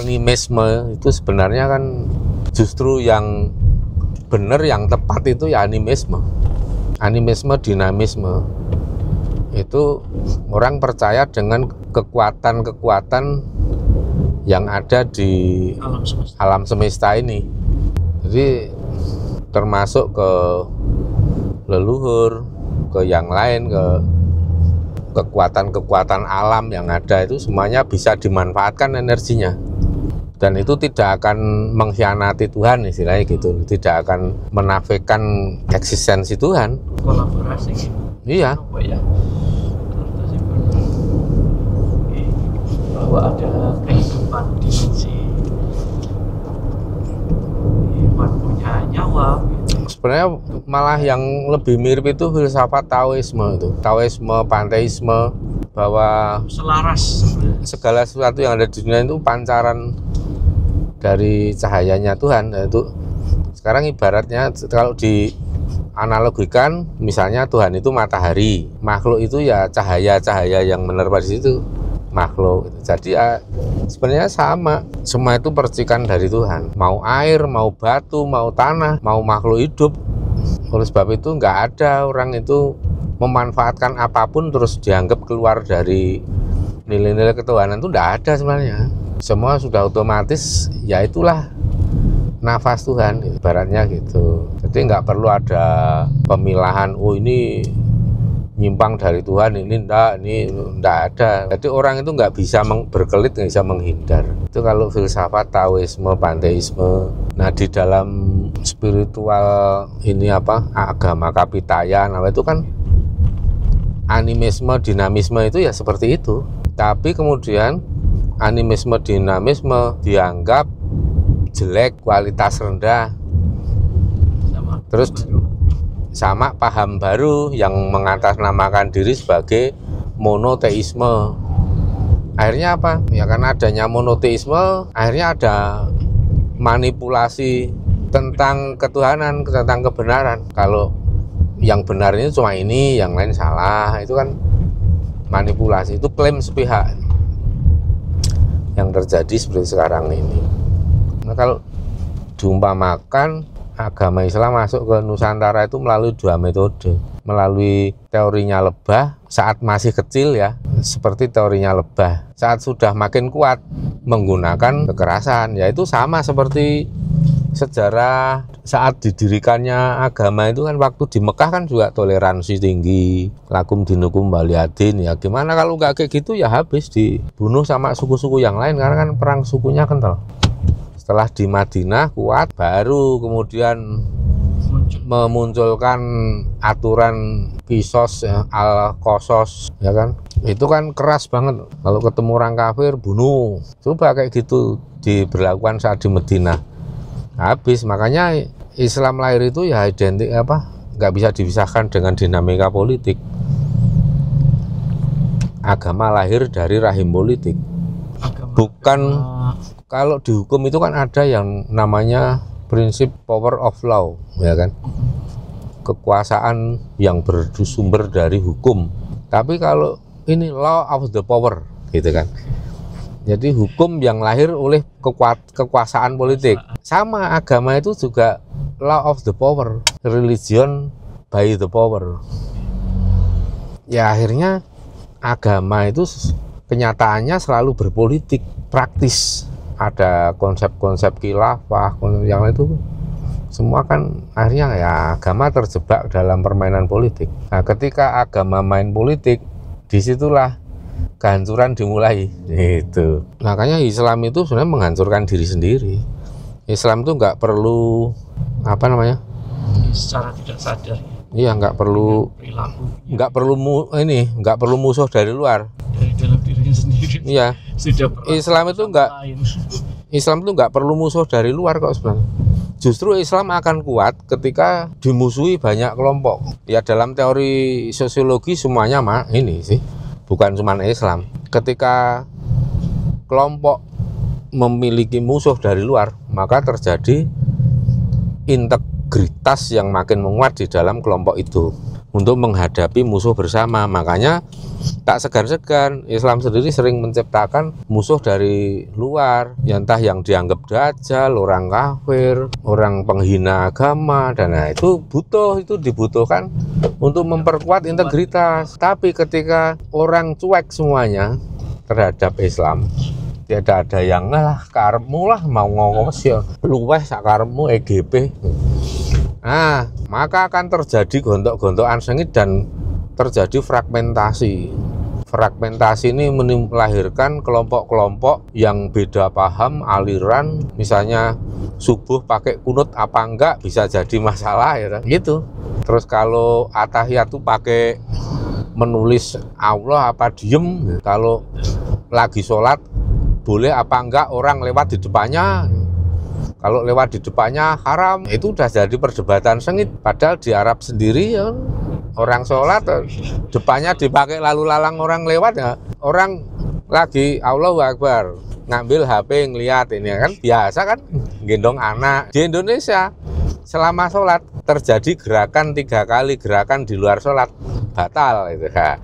Animisme itu sebenarnya kan justru yang benar, yang tepat itu ya animisme. Animisme, dinamisme. Itu orang percaya dengan kekuatan-kekuatan yang ada di alam semesta ini. Jadi termasuk ke leluhur, ke yang lain, ke kekuatan-kekuatan alam yang ada itu semuanya bisa dimanfaatkan energinya. Dan itu tidak akan mengkhianati Tuhan, istilahnya gitu. Tidak akan menafikan eksistensi Tuhan. Kolaborasi gitu. Iya. Ya? Bahwa ada kehidupan dimensi hewan punya nyawa. Sebenarnya malah yang lebih mirip itu filsafat Taoisme itu. Taoisme, panteisme, bahwa selaras segala sesuatu yang ada di dunia itu pancaran dari cahayanya Tuhan. Itu sekarang ibaratnya kalau dianalogikan, misalnya Tuhan itu matahari, makhluk itu ya cahaya-cahaya yang menerpa di situ, makhluk. Jadi ya, sebenarnya sama, semua itu percikan dari Tuhan. Mau air, mau batu, mau tanah, mau makhluk hidup. Oleh sebab itu nggak ada orang itu memanfaatkan apapun terus dianggap keluar dari nilai-nilai ketuhanan, itu nggak ada sebenarnya. Semua sudah otomatis, ya itulah nafas Tuhan, ibaratnya gitu. Jadi nggak perlu ada pemilahan, oh ini nyimpang dari Tuhan, ini enggak ada. Jadi orang itu nggak bisa berkelit, nggak bisa menghindar. Itu kalau filsafat Taoisme, panteisme. Nah di dalam spiritual ini agama Kapitayan, itu kan animisme, dinamisme itu ya seperti itu. Tapi kemudian animisme, dinamisme dianggap jelek, kualitas rendah. Terus sama paham baru yang mengatasnamakan diri sebagai monoteisme. Akhirnya apa? Ya karena adanya monoteisme, akhirnya ada manipulasi tentang ketuhanan, tentang kebenaran. Kalau yang benar ini cuma ini, yang lain salah, itu kan manipulasi, itu klaim sepihak yang terjadi seperti sekarang ini. Nah, kalau diumpamakan agama Islam masuk ke Nusantara itu melalui dua metode. Melalui teorinya Lebah saat masih kecil ya, seperti teorinya Lebah. Saat sudah makin kuat menggunakan kekerasan, yaitu sama seperti sejarah saat didirikannya agama itu kan, waktu di Mekah kan juga toleransi tinggi, lakum dinukum waliyadin. Ya gimana kalau nggak kayak gitu, ya habis dibunuh sama suku-suku yang lain, karena kan perang sukunya kental. Setelah di Madinah kuat, baru kemudian memunculkan aturan Qisas, ya, Al-Qasas, ya kan. Itu kan keras banget, kalau ketemu orang kafir bunuh. Coba kayak gitu diberlakukan saat di Madinah, habis. Makanya Islam lahir itu ya identik nggak bisa dipisahkan dengan dinamika politik. Agama lahir dari rahim politik. Bukan, kalau dihukum itu kan ada yang namanya prinsip power of law, ya kan, kekuasaan yang bersumber dari hukum. Tapi kalau ini law of the power, gitu kan. Jadi hukum yang lahir oleh kekuasaan politik. Sama agama itu juga law of the power, religion by the power. Ya akhirnya agama itu kenyataannya selalu berpolitik, praktis. Ada konsep-konsep khilafah, konsep yang lain itu semua kan akhirnya ya agama terjebak dalam permainan politik. Nah ketika agama main politik, disitulah kehancuran dimulai. Itu makanya Islam itu sebenarnya menghancurkan diri sendiri. Islam itu nggak perlu secara tidak sadar. Iya, nggak perlu nggak perlu musuh dari luar, dari dalam dirinya sendiri. Iya, Islam itu nggak perlu musuh dari luar kok sebenarnya. Justru Islam akan kuat ketika dimusuhi banyak kelompok. Ya dalam teori sosiologi semuanya ini sih, bukan cuma Islam. Ketika kelompok memiliki musuh dari luar, maka terjadi integritas yang makin menguat di dalam kelompok itu. untuk menghadapi musuh bersama. Makanya tak segan-segan Islam sendiri sering menciptakan musuh dari luar, ya entah yang dianggap dajjal, orang kafir, orang penghina agama, dan itu dibutuhkan untuk memperkuat integritas. Tapi ketika orang cuek semuanya terhadap Islam, tidak ada yang lah karepmu lah mau ngomong ya luweh sakarepmu EGP. Nah, maka akan terjadi gontok-gontokan sengit dan terjadi fragmentasi. Fragmentasi ini melahirkan kelompok-kelompok yang beda paham, aliran, misalnya subuh pakai kunut apa enggak bisa jadi masalah ya gitu. Terus kalau atahiyat itu pakai menulis Allah apa diem, kalau lagi sholat boleh apa enggak orang lewat di depannya, kalau lewat di depannya haram. Itu udah jadi perdebatan sengit. Padahal di Arab sendiri ya, orang sholat depannya dipakai lalu lalang orang lewat ya, orang lagi Allahu Akbar ngambil HP ngeliat ini kan biasa kan gendong anak. Di Indonesia selama sholat terjadi gerakan 3 kali gerakan di luar sholat batal itu kak.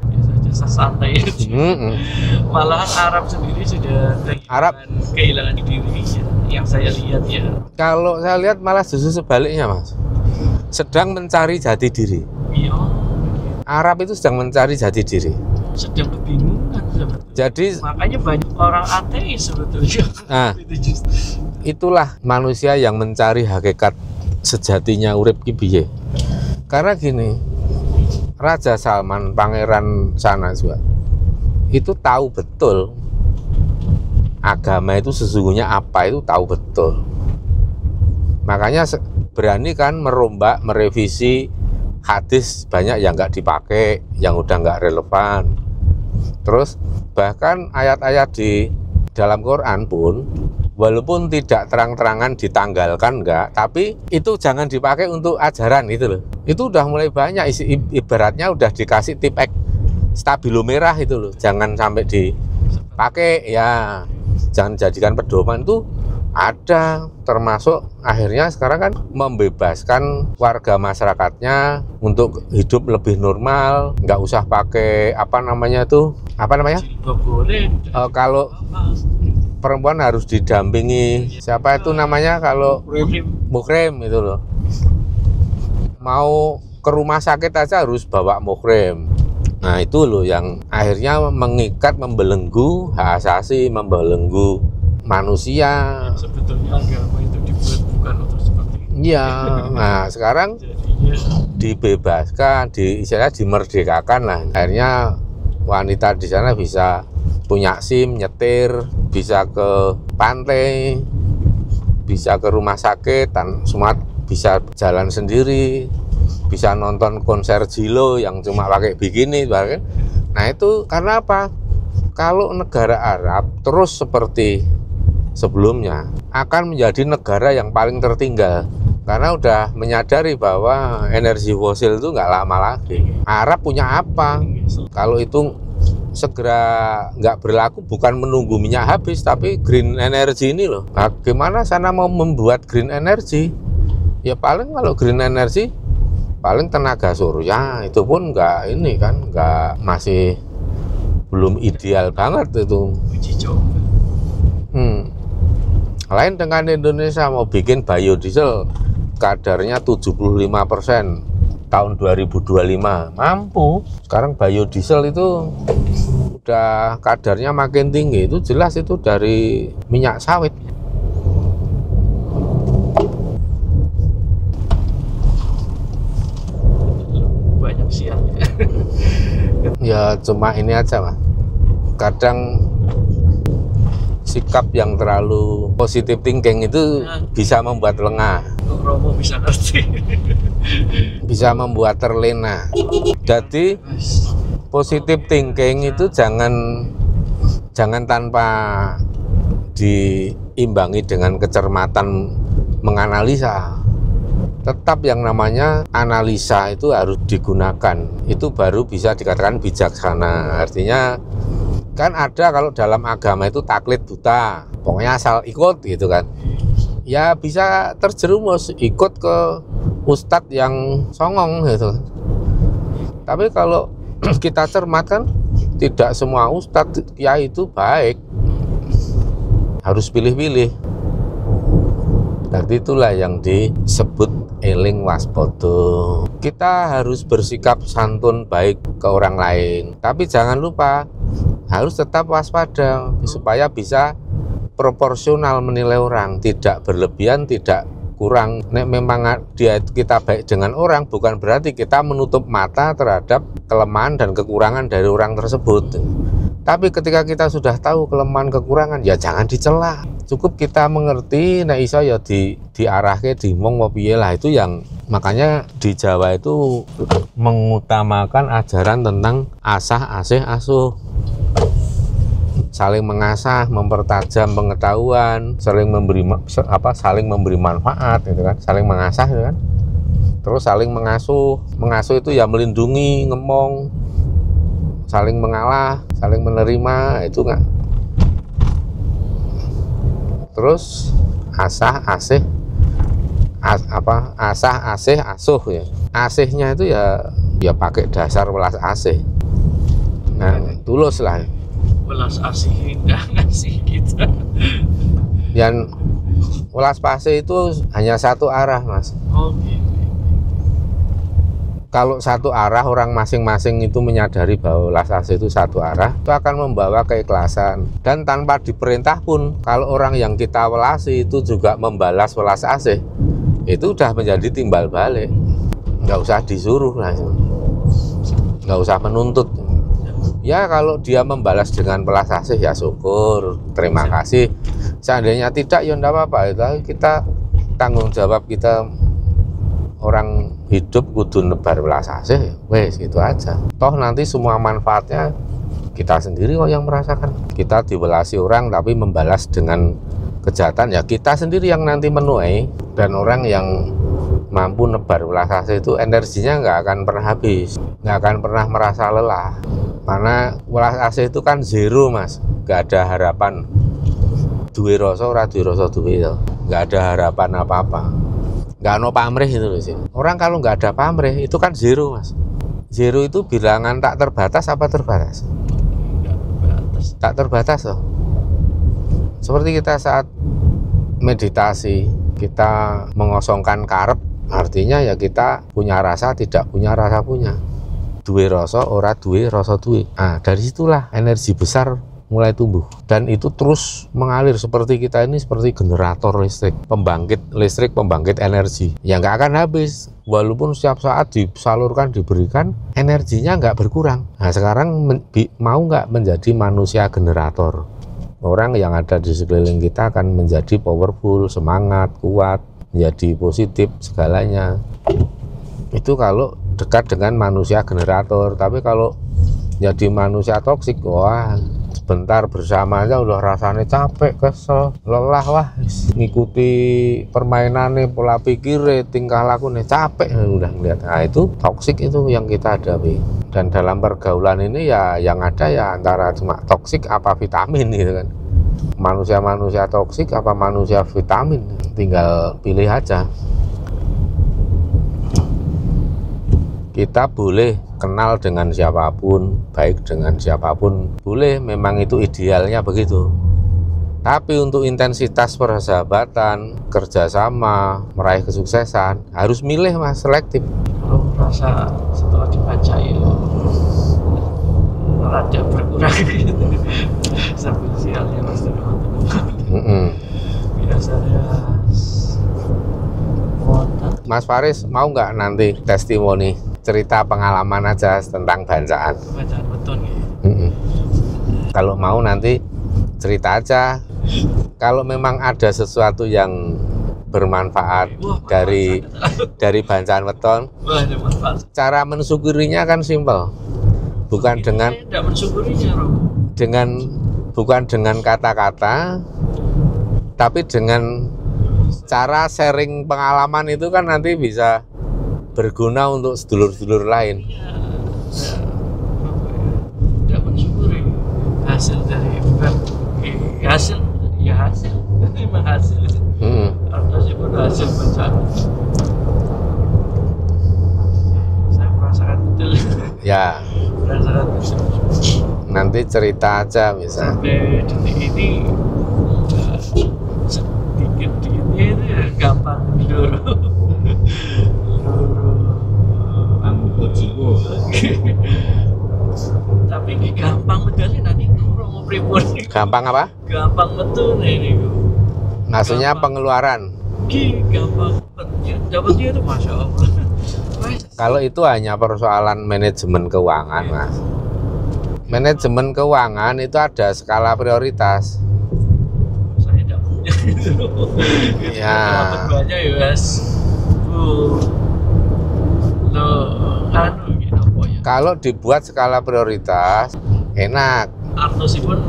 Santai malahan Arab sendiri sudah kehilangan diri yang saya lihat ya. Kalau saya lihat malah justru sebaliknya mas, sedang mencari jati diri. Iya. Arab itu sedang mencari jati diri, sedang kebingungan. Jadi makanya banyak orang ateis sebetulnya. Nah, itulah manusia yang mencari hakikat sejatinya urip ki piye. Karena gini, Raja Salman, pangeran sana juga, itu tahu betul agama itu sesungguhnya apa, itu tahu betul. Makanya berani kan merombak, merevisi hadis banyak yang nggak dipakai, yang udah nggak relevan. Terus bahkan ayat-ayat di dalam Quran pun walaupun tidak terang-terangan ditanggalkan enggak, tapi itu jangan dipakai untuk ajaran itu loh. Itu udah mulai banyak, ibaratnya udah dikasih tip X stabilo merah itu loh, jangan sampai dipakai ya, jangan jadikan pedoman. Itu ada, termasuk akhirnya sekarang kan membebaskan warga masyarakatnya untuk hidup lebih normal, nggak usah pakai apa namanya kalau perempuan harus didampingi siapa itu namanya, kalau muhrim itu loh, mau ke rumah sakit aja harus bawa muhrim. Nah itu loh yang akhirnya mengikat, membelenggu hak asasi, membelenggu manusia. Sebetulnya agama itu dibuat bukan untuk seperti itu. Iya. Nah sekarang dibebaskan, istilahnya dimerdekakan lah. Akhirnya wanita di sana bisa punya SIM, nyetir, bisa ke pantai, bisa ke rumah sakit, dan semua bisa jalan sendiri, bisa nonton konser Jilo yang cuma pakai bikini. Nah itu karena apa? Kalau negara Arab terus seperti sebelumnya akan menjadi negara yang paling tertinggal, karena udah menyadari bahwa energi fosil itu nggak lama lagi. Arab punya apa? Kalau itu segera nggak berlaku, bukan menunggu minyak habis, tapi green energy ini loh. Nah, gimana sana mau membuat green energy? Ya paling kalau green energy paling tenaga surya, itu pun nggak ini kan, nggak, masih belum ideal banget itu. Lain dengan Indonesia mau bikin biodiesel kadarnya 75% tahun 2025 mampu. Sekarang biodiesel itu udah kadarnya makin tinggi, itu jelas itu dari minyak sawit. Banyak sial. Ya cuma ini aja Mas, kadang sikap yang terlalu positive thinking itu bisa membuat lengah. Romo bisa ngerti. Bisa membuat terlena. Jadi positive thinking itu jangan tanpa diimbangi dengan kecermatan menganalisa. Tetap yang namanya analisa itu harus digunakan. Itu baru bisa dikatakan bijaksana. Artinya kan ada kalau dalam agama itu taklid buta, pokoknya asal ikut gitu kan. Ya bisa terjerumus ikut ke ustadz yang songong gitu. Tapi kalau kita cermat kan tidak semua ustadz kiai itu baik, harus pilih-pilih. Jadi itulah yang disebut eling waspodo. Kita harus bersikap santun baik ke orang lain, tapi jangan lupa harus tetap waspada supaya bisa proporsional menilai orang, tidak berlebihan, tidak kurang. Nek memang kita baik dengan orang, bukan berarti kita menutup mata terhadap kelemahan dan kekurangan dari orang tersebut. Tapi ketika kita sudah tahu kelemahan kekurangan, ya jangan dicela. Cukup kita mengerti, nek iso ya diarahke dimong piye lah. Itu yang makanya di Jawa itu mengutamakan ajaran tentang asah asih asuh. Saling mengasah, mempertajam pengetahuan, saling memberi manfaat, gitu kan, saling mengasah, gitu kan. Terus saling mengasuh itu ya melindungi, ngemong, saling mengalah, saling menerima, itu enggak. Terus asah asih asuh ya. Asihnya itu ya pakai dasar welas asih. Nah, tulus lah. Welas asih enggak ngasih kita. Yang welas asih itu hanya satu arah, Mas. Oke. Kalau satu arah, orang masing-masing itu menyadari bahwa welas asih itu satu arah, itu akan membawa keikhlasan. Dan tanpa diperintah pun, kalau orang yang kita welasi itu juga membalas welas asih, itu udah menjadi timbal balik. Nggak usah disuruh lah, nggak usah menuntut. Ya kalau dia membalas dengan welas asih ya syukur, terima kasih. Seandainya tidak ya enggak apa-apa, itu kita tanggung jawab kita. Orang hidup kudu nebar welas asih, wes gitu aja. Toh nanti semua manfaatnya kita sendiri kok yang merasakan. Kita diwelasi orang tapi membalas dengan kejahatan, ya kita sendiri yang nanti menuai. Dan orang yang mampu nebar welas asih itu energinya nggak akan pernah habis, nggak akan pernah merasa lelah. Karena welas asih itu kan zero, Mas, nggak ada harapan. Duwe rasa ora duwe rasa duwe, nggak ada harapan apa-apa. Nggak ada pamrih itu loh sih. Orang kalau nggak ada pamrih itu kan zero, Mas. Zero itu bilangan tak terbatas apa terbatas? Tak terbatas loh. Seperti kita saat meditasi, kita mengosongkan karep, artinya ya kita punya rasa, tidak punya rasa punya. Duwe rasa, ora duwe rasa duwe. Nah, dari situlah energi besar mulai tumbuh, dan itu terus mengalir. Seperti kita ini seperti generator listrik, pembangkit listrik, pembangkit energi yang nggak akan habis, walaupun setiap saat disalurkan, diberikan, energinya nggak berkurang. Nah sekarang mau nggak menjadi manusia generator? Orang yang ada di sekeliling kita akan menjadi powerful, semangat, kuat, menjadi positif segalanya. Itu kalau dekat dengan manusia generator. Tapi kalau jadi manusia toksik, wah sebentar bersama aja udah rasanya capek, kesel, lelah, wah ngikuti permainannya, pola pikirnya, tingkah lakunya, capek udah ngeliat. Nah itu toksik, itu yang kita hadapi. Dan dalam pergaulan ini ya yang ada ya antara cuma toksik apa vitamin gitu kan. Manusia-manusia toksik apa manusia vitamin, tinggal pilih aja. Kita boleh kenal dengan siapapun, baik dengan siapapun, boleh, memang itu idealnya begitu. Tapi untuk intensitas persahabatan, kerjasama, meraih kesuksesan, harus milih, Mas, selektif. Kalau merasa setelah dibaca itu rada berkurang gitu, sosialnya Mas teman-teman. Biasanya Mas Faris mau nggak nanti testimoni, cerita pengalaman aja tentang bacaan? Bacaan beton gitu. Kalau mau nanti cerita aja. Kalau memang ada sesuatu yang bermanfaat dari bacaan weton, cara mensyukurinya kan simpel. Bukan dengan bukan dengan kata-kata, tapi dengan cara sharing pengalaman. Itu kan nanti bisa berguna untuk sedulur-sedulur lain. Tidak mensyukuri hasil dari hasil memang hasil. Meskipun hasil bacaan saya merasakan betul. Ya, berdasarkan tersebut. nanti cerita aja misalnya. Sampai detik ini sedikit-dikitnya itu ya gampang dulu. Tapi gampang medali nanti kurang pripun. Gampang apa? Gampang betul nih niku. Maksudnya Gampang. pengeluaran. Gampang dapatnya itu masya Allah. Kalau itu hanya persoalan manajemen keuangan, Mas. Manajemen keuangan itu ada skala prioritas. Saya tidak punya gitu. Ya. Dapat banyak ya Mas. Lo anu gitu pokoknya. Kalau dibuat skala prioritas, enak. Artosipun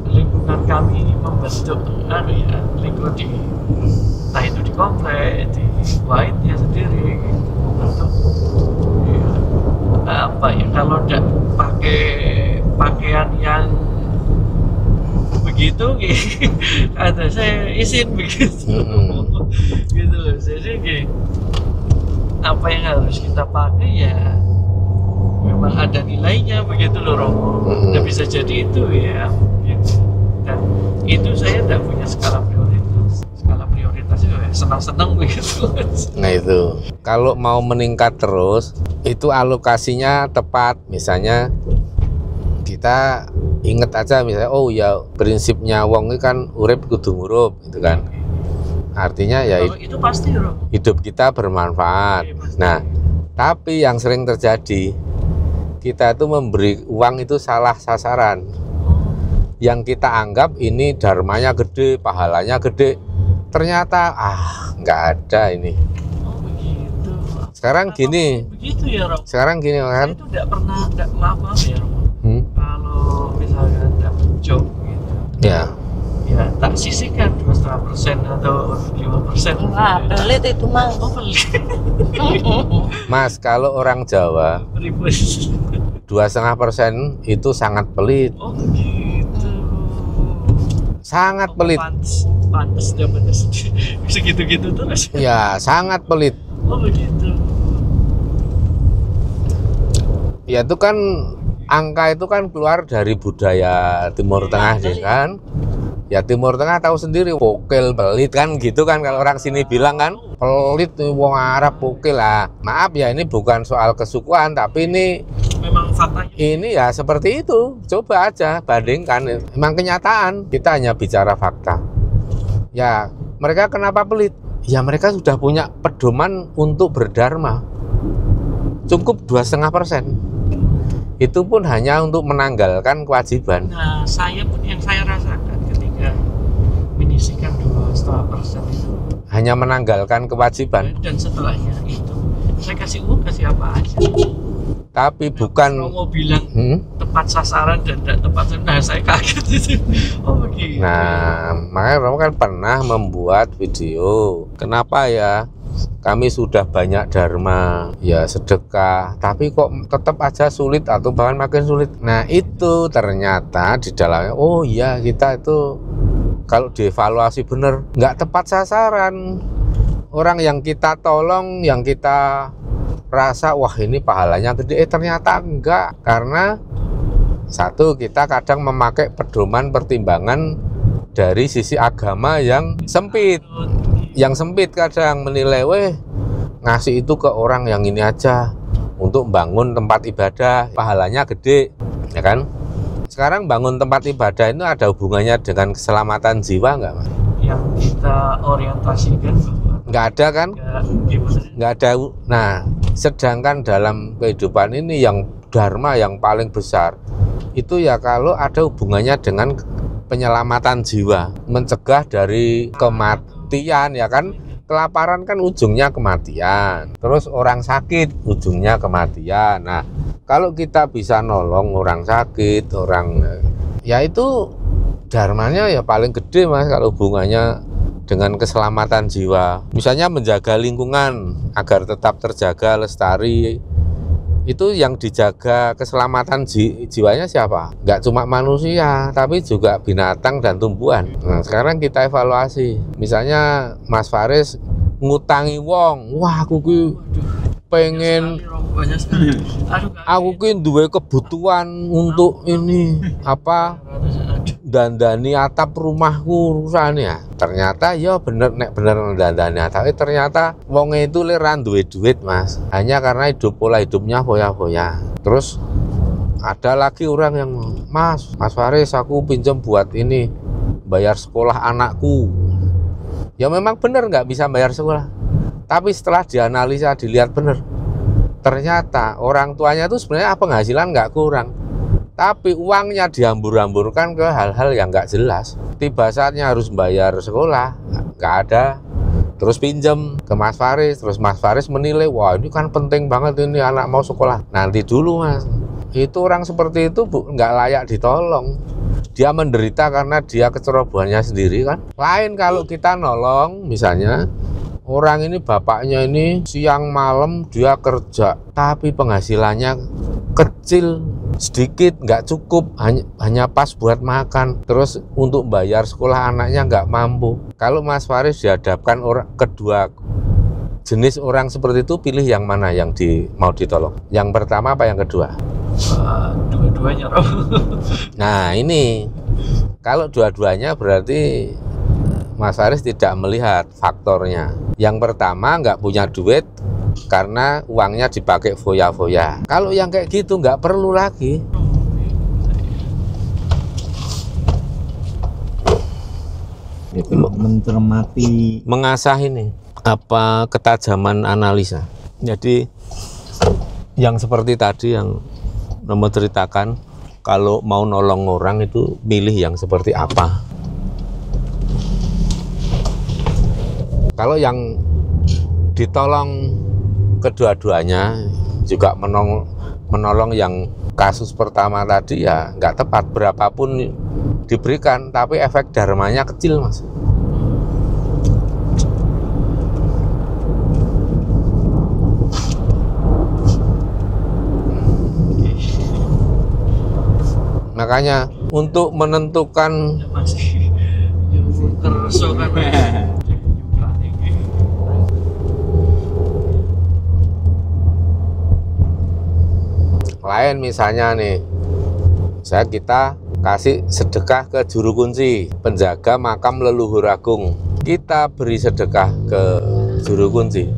lingkungan kami membentuk anu ya lingkungan di entah itu di komplek di White-nya sendiri membentuk ya, apa ya kalau tidak pakai pakaian yang begitu ada saya izin begitu gitu loh. Jadi apa yang harus kita pakai ya memang ada nilainya begitu loh Romo. Nggak bisa jadi itu ya gitu. Dan itu saya tidak punya skala prioritas. Skala prioritasnya ya senang-senang begitu. Nah itu, kalau mau meningkat terus, itu alokasinya tepat. Misalnya kita inget aja misalnya, oh ya prinsipnya wong itu kan urip kudu ngurup gitu kan. Artinya ya itu pasti Romo. hidup kita bermanfaat. Nah, tapi yang sering terjadi, kita itu memberi uang itu salah sasaran. Yang kita anggap ini dharmanya gede, pahalanya gede, ternyata nggak ada ini. Oh begitu. Sekarang gini. Begitu ya Romo. Sekarang gini kan. Saya itu tidak pernah, maaf ya Romo. Kalau misalkan dapat job gitu. Ya. Ya tak sisihkan 2,5% atau 5%. Pelit itu mah. Oh pelit. Mas, kalau orang Jawa 2,5% itu sangat pelit. Oh begitu. Sangat pelit. Pantes zamannya segitu-gitu terus. Ya, sangat pelit. Oh begitu. Ya itu kan angka itu kan keluar dari budaya Timur Tengah deh kan. Ya Timur Tengah tahu sendiri, pokil pelit kan gitu kan kalau orang sini bilang kan, pelit nih wong Arab pokil lah. Maaf ya ini bukan soal kesukuan tapi ini memang faktanya. Ini ya seperti itu. Coba aja bandingkan. Memang kenyataan. Kita hanya bicara fakta. Ya, mereka kenapa pelit? Ya mereka sudah punya pedoman untuk berdharma. Cukup 2,5%. Itu pun hanya untuk menanggalkan kewajiban. Nah, saya pun yang saya rasakan ketika menyisihkan 2,5% itu hanya menanggalkan kewajiban. Dan setelahnya itu saya kasih uang kasih apa aja. Tapi bukan mau bilang tepat sasaran dan tidak tepat sasaran. Nah, saya kaget itu. Oh begitu. Nah, makanya Romo kan pernah membuat video. Kenapa ya? Kami sudah banyak dharma, ya sedekah, tapi kok tetap aja sulit atau bahkan makin sulit. Nah itu ternyata di dalamnya, oh iya kita itu kalau dievaluasi bener nggak tepat sasaran. Orang yang kita tolong, yang kita rasa wah ini pahalanya gede, ternyata enggak. Karena satu, kita kadang memakai pedoman pertimbangan dari sisi agama yang sempit. Yang sempit kadang menilai, ngasih itu ke orang yang ini aja untuk bangun tempat ibadah, pahalanya gede, ya kan? Sekarang bangun tempat ibadah itu ada hubungannya dengan keselamatan jiwa nggak, Mas? Yang kita orientasikan bahwa nggak ada kan? Nggak ada. Nah, sedangkan dalam kehidupan ini yang dharma yang paling besar itu ya kalau ada hubungannya dengan penyelamatan jiwa, mencegah dari kematian, ya kan? Kelaparan kan ujungnya kematian, terus orang sakit ujungnya kematian. Nah, kalau kita bisa nolong orang sakit, orang ya itu dharmanya ya paling gede, Mas, kalau hubungannya dengan keselamatan jiwa. Misalnya menjaga lingkungan agar tetap terjaga lestari. Itu yang dijaga keselamatan jiwanya siapa? Nggak cuma manusia, tapi juga binatang dan tumbuhan. Nah, sekarang kita evaluasi. Misalnya Mas Faris ngutangi wong, wah aku pengen banyak sekali. aku ki duwe kebutuhan untuk ini apa dandani atap rumahku rusane ya. Ternyata ya bener nek bener dandani atap, ternyata wonge itu leran duwe duit Mas. Hanya karena pola hidupnya foya-foya. Terus ada lagi orang yang Mas Faris aku pinjam buat ini bayar sekolah anakku. Ya memang bener nggak bisa bayar sekolah. Tapi setelah dianalisa dilihat bener, ternyata orang tuanya itu sebenarnya penghasilan nggak kurang, tapi uangnya dihambur-hamburkan ke hal-hal yang nggak jelas. Tiba saatnya harus bayar sekolah, nggak ada, terus pinjam ke Mas Faris, terus Mas Faris menilai, wah ini kan penting banget ini anak mau sekolah. Nanti dulu Mas, itu orang seperti itu nggak layak ditolong. Dia menderita karena dia kecerobohannya sendiri kan. Lain kalau kita nolong, misalnya orang ini bapaknya ini siang malam dia kerja, tapi penghasilannya kecil, sedikit, nggak cukup, hanya pas buat makan. Terus untuk bayar sekolah anaknya nggak mampu. Kalau Mas Faris dihadapkan kedua jenis orang seperti itu, pilih yang mana yang mau ditolong? Yang pertama apa yang kedua? Dua-duanya. Nah ini, kalau dua-duanya berarti Mas Faris tidak melihat faktornya. Yang pertama nggak punya duit karena uangnya dipakai foya-foya. Kalau yang kayak gitu nggak perlu lagi. Itu mencermati, mengasah ini apa ketajaman analisa. Jadi yang seperti tadi yang nomor ceritakan, kalau mau nolong orang itu milih yang seperti apa. Kalau yang ditolong kedua-duanya juga menolong yang kasus pertama tadi ya nggak tepat, berapapun diberikan tapi efek dharmanya kecil Mas. Makanya untuk menentukan lain, misalnya nih, kita kasih sedekah ke juru kunci, penjaga makam leluhur agung. Kita beri sedekah ke juru kunci.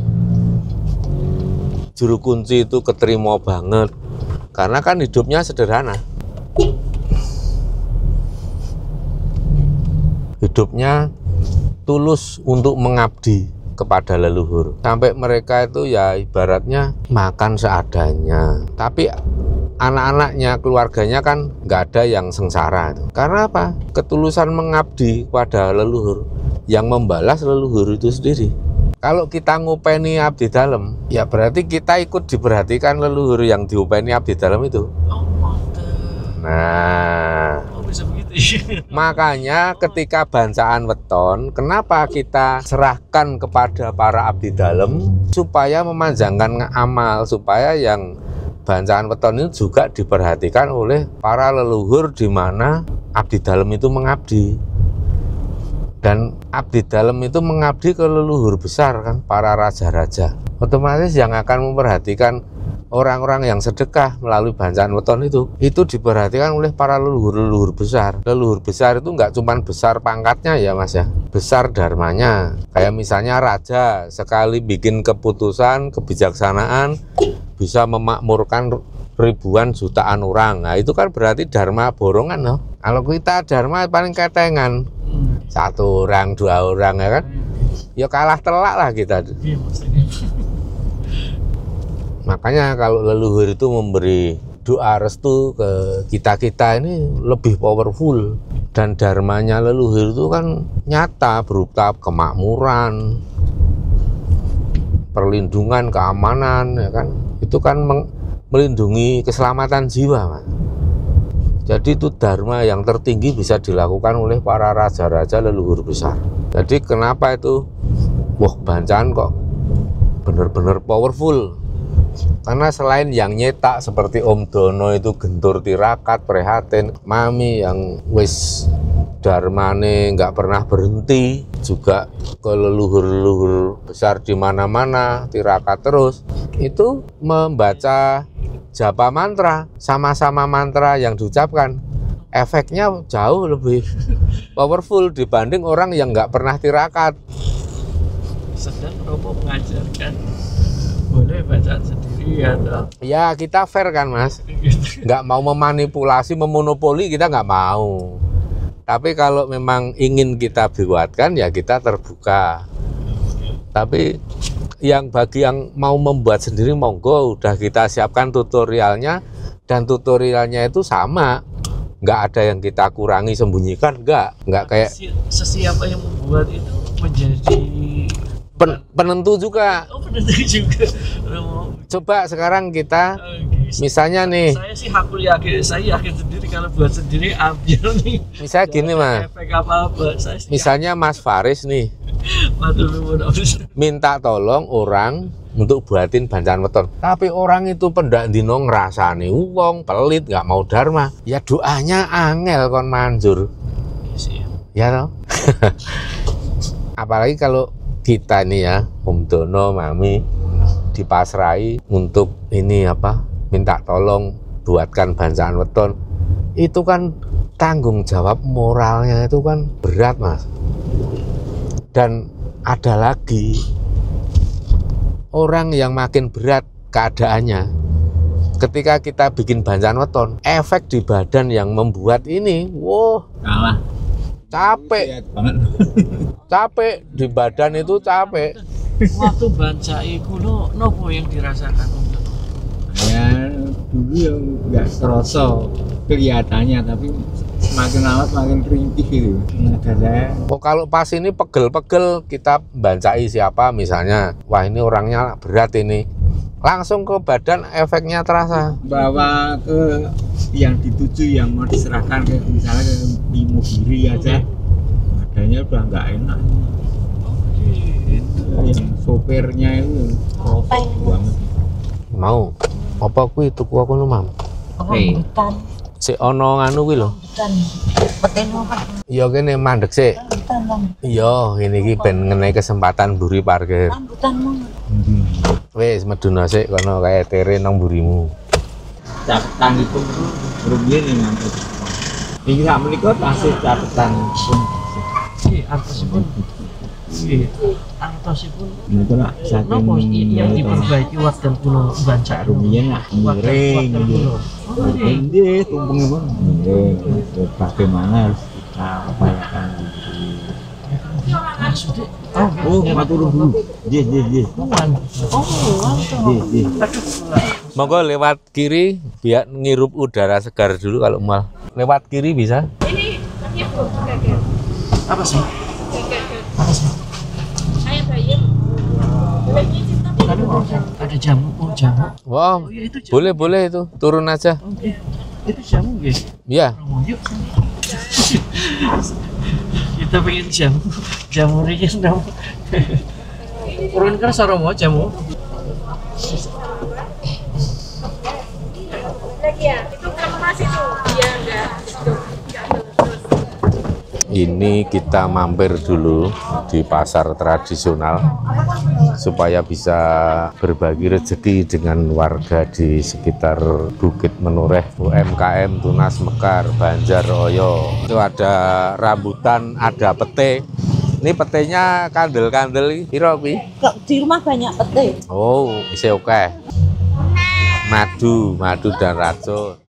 Juru kunci itu keterima banget, karena kan hidupnya sederhana. Hidupnya tulus untuk mengabdi kepada leluhur. Sampai mereka itu ya ibaratnya makan seadanya. Tapi anak-anaknya, keluarganya kan nggak ada yang sengsara. Karena apa? Ketulusan mengabdi kepada leluhur. Yang membalas leluhur itu sendiri. Kalau kita ngupeni abdi dalam, ya berarti kita ikut diperhatikan leluhur yang diupeni abdi dalam itu. Nah, makanya ketika bancaan weton, kenapa kita serahkan kepada para abdi dalam supaya memanjangkan amal, supaya yang bancaan weton itu juga diperhatikan oleh para leluhur di mana abdi dalam itu mengabdi. Dan abdi dalam itu mengabdi ke leluhur besar kan, para raja-raja. Otomatis yang akan memperhatikan orang-orang yang sedekah melalui bancaan weton itu diperhatikan oleh para leluhur-leluhur besar. Leluhur besar itu nggak cuma besar pangkatnya ya Mas ya, besar dharmanya. Kayak misalnya raja sekali bikin keputusan, kebijaksanaan bisa memakmurkan ribuan jutaan orang. Nah itu kan berarti dharma borongan loh. Kalau kita dharma paling ketengan, satu orang, dua orang ya kan, ya kalah telak lah kita. Makanya kalau leluhur itu memberi doa restu ke kita-kita ini lebih powerful. Dan dharmanya leluhur itu kan nyata, berupa kemakmuran, perlindungan, keamanan, ya kan. Itu kan melindungi keselamatan jiwa, Mas. Jadi itu dharma yang tertinggi bisa dilakukan oleh para raja-raja leluhur besar. Jadi kenapa itu, wah bancaan kok bener-bener powerful. Karena selain yang nyetak seperti Om Dono itu gentur tirakat, prihatin, Mami yang wis Dharmane nggak pernah berhenti, juga ke leluhur-leluhur besar di mana-mana, tirakat terus. Itu membaca japa mantra, sama-sama mantra yang diucapkan, efeknya jauh lebih powerful dibanding orang yang nggak pernah tirakat. Sedang Romo mengajarkan boleh bacaan sendiri atau Ya kita fair kan Mas, nggak mau memanipulasi, memonopoli kita nggak mau. Tapi kalau memang ingin kita buatkan ya kita terbuka. Tapi bagi yang mau membuat sendiri monggo, udah kita siapkan tutorialnya, dan tutorialnya itu sama, nggak ada yang kita kurangi sembunyikan, nggak kayak sesiapa yang membuat itu menjadi penentu juga. Oh, penentu juga. Coba sekarang kita misalnya nih, saya yakin sendiri kalau buat sendiri ambil nih. Misalnya gini Mas, efek apa-apa. Misalnya Mas Faris nih minta tolong orang untuk buatin bacaan weton, tapi orang itu pendak dino ngrasani wong pelit, nggak mau dharma, ya doanya angel kon manjur. Ya toh? Apalagi kalau kita nih ya, Om Dono, Mami dipasrai untuk ini minta tolong buatkan bacaan weton, itu kan tanggung jawab moralnya itu kan berat Mas. Dan ada lagi orang yang makin berat keadaannya ketika kita bikin bacaan weton, efek di badan yang membuat ini kalah, capek capek di badan itu capek. Waktu baca iku nopo yang dirasakan? Ya dulu yang nggak kerasa kelihatannya, tapi semakin lama semakin ringkih gitu. Kalau pas ini pegel-pegel, kita bancai siapa misalnya, wah ini orangnya berat ini, langsung ke badan efeknya terasa. Bawa ke yang dituju, yang mau diserahkan ke misalnya ke Imogiri aja, badannya udah nggak enak. Yang sopirnya itu banget. Mau apa kuwi tuku aku nu Mam? Rambutan. Sik ono nganu kuwi lho. Rambutan. Peteno Pak. Iya kene mandek sik. Rambutan. Iya, ngene iki ben ngenai kesempatan mburi parkir. Rambutan mau. Wis meduna sik kono kae tere nang mburimu. Catatan itu rugian yang ngantuk. Ini sak menika tasih catatan pun. Artosipun artosipun Itu lah nopo yang diperbaiki waktu kuno baca rumiyin lah miring gitu. Ini tumpeng pun miring. Bagaimana harus kita upayakan gitu. maksudnya Matur dulu. Nggih. Nggih. Monggo lewat kiri biar ngirup udara segar dulu kalau mal. Lewat kiri bisa? Ini Bu, gagal. apa sih? Gagal. Saya bayar. Boleh nyicip tapi Tadi ada jamu, jamu. Wow, Oh iya itu jamu. boleh itu, turun aja. Oke. Itu jamu guys. Iya. Romo yuk. Kita pengen jamu ini dong. Turun kan Romo jamu. lagi ya. Itu kemas itu. Iya enggak. Ini kita mampir dulu di pasar tradisional supaya bisa berbagi rezeki dengan warga di sekitar Bukit Menureh, UMKM Tunas Mekar, Banjaroyo. Itu ada rambutan, ada pete. Ini petenya kandel-kandel piro pi? Kok di rumah banyak pete. Oh, isi oke. Madu dan racun.